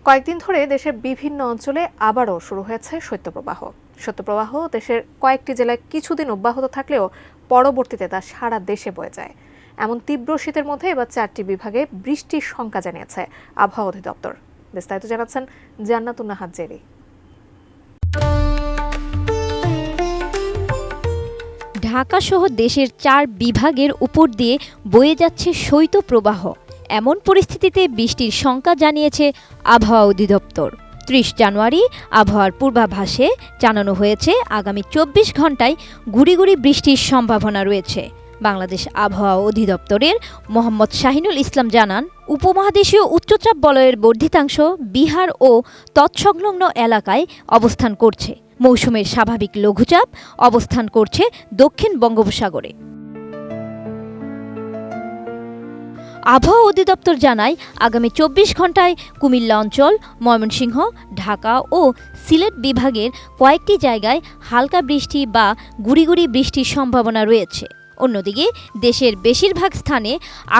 কয়েকদিন ধরে দেশের বিভিন্ন অঞ্চলে আবারও শুরু হয়েছে শৈত্যপ্রবাহ। শৈত্যপ্রবাহ দেশের কয়েকটি জেলায় কিছুদিন অব্যাহত থাকলেও পরবর্তীতে তা সারা দেশে বয়ে যায়। এমন তীব্র শীতের মধ্যে এবার 4টি বিভাগে বৃষ্টির শঙ্কা জানিয়েছে আবহাওয়া অধিদপ্তর। বিস্তারিত জানাচ্ছেন জান্নাতুন নাহার জেরি। ঢাকা সহ দেশের 4 বিভাগের উপর দিয়ে বয়ে যাচ্ছে শৈত্যপ্রবাহ। এমন পরিস্থিতিতে বৃষ্টির শঙ্কা জানিয়েছে আবহাওয়া অধিদপ্তর। 30 জানুয়ারি আবহাওয়ার পূর্বাভাসে জানানো হয়েছে আগামী 24 ঘন্টায় গুড়ি গুড়ি বৃষ্টির সম্ভাবনা রয়েছে। বাংলাদেশ আবহাওয়া অধিদপ্তরের মোহাম্মদ শাহিনুল ইসলাম জানান, উপমহাদেশীয় উচ্চচাপ বলয়ের বর্ধিতাংশ বিহার ও তৎসংলগ্ন এলাকায় অবস্থান করছে। মৌসুমের স্বাভাবিক লঘুচাপ অবস্থান করছে দক্ষিণ বঙ্গোপসাগরে। আবহাওয়া অধিদপ্তর জানায়, আগামী 24 ঘন্টায় কুমিল্লা অঞ্চল, ময়মনসিংহ, ঢাকা ও সিলেট বিভাগের কয়েকটি জায়গায় হালকা বৃষ্টি বা গুড়ি গুড়ি বৃষ্টির সম্ভাবনা রয়েছে। অন্যদিকে দেশের বেশিরভাগ স্থানে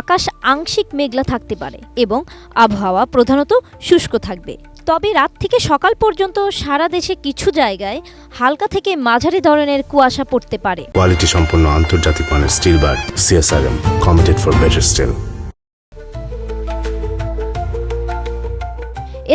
আকাশ আংশিক মেঘলা থাকতে পারে এবং আবহাওয়া প্রধানত শুষ্ক থাকবে। তবে রাত থেকে সকাল পর্যন্ত সারা দেশে কিছু জায়গায় হালকা থেকে মাঝারি ধরনের কুয়াশা পড়তে পারে। কোয়ালিটি সম্পন্ন আন্তর্জাতিক মানের still bar CSRM, committed for better still.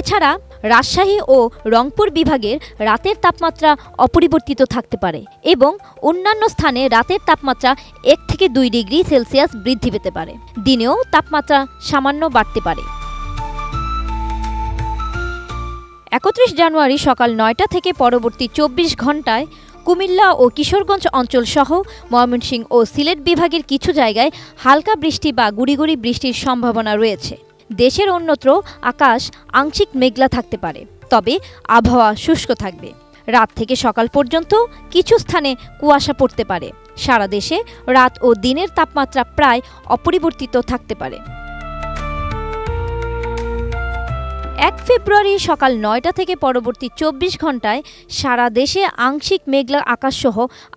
এছাড়া রাজশাহী ও রংপুর বিভাগের রাতের তাপমাত্রা অপরিবর্তিত থাকতে পারে এবং অন্যান্য স্থানে রাতের তাপমাত্রা 1 থেকে 2 ডিগ্রি সেলসিয়াস বৃদ্ধি পেতে পারে। দিনেও তাপমাত্রা সামান্য বাড়তে পারে। 31 জানুয়ারি সকাল 9টা থেকে পরবর্তী 24 ঘন্টায় কুমিল্লা ও কিশোরগঞ্জ অঞ্চল সহ ময়মনসিংহ ও সিলেট বিভাগের কিছু জায়গায় হালকা বৃষ্টি বা গুড়ি গুড়ি বৃষ্টির সম্ভাবনা রয়েছে। দেশের অন্যত্র আকাশ আংশিক মেঘলা থাকতে পারে, তবে আবহাওয়া শুষ্ক থাকবে। রাত থেকে সকাল পর্যন্ত কিছু স্থানে কুয়াশা পড়তে পারে। সারা দেশে রাত ও দিনের তাপমাত্রা প্রায় অপরিবর্তিত থাকতে পারে। 1 ফেব্রুয়ারি সকাল 9টা থেকে পরবর্তী 24 ঘন্টায় সারা দেশে আংশিক মেঘলা আকাশসহ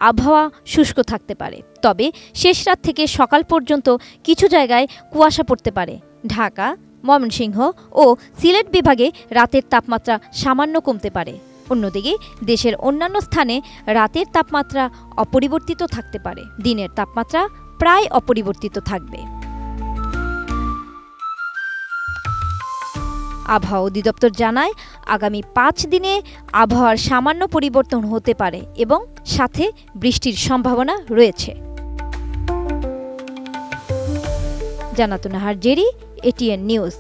আবহাওয়া শুষ্ক থাকতে পারে, তবে শেষ রাত থেকে সকাল পর্যন্ত কিছু জায়গায় কুয়াশা পড়তে পারে। ঢাকা, ময়মনসিংহ ও সিলেট বিভাগে রাতের তাপমাত্রা সামান্য কমতে পারে। অন্যদিকে দেশের অন্যান্য স্থানে রাতের তাপমাত্রা অপরিবর্তিত থাকতে পারে। দিনের তাপমাত্রা প্রায় অপরিবর্তিত থাকবে। আবহাওয়া অধিদপ্তর জানায়, আগামী 5 দিনে আবহাওয়ার সামান্য পরিবর্তন হতে পারে এবং সাথে বৃষ্টির সম্ভাবনা রয়েছে। জান্নাতুন নাহার জেরি, ATN নিউজ।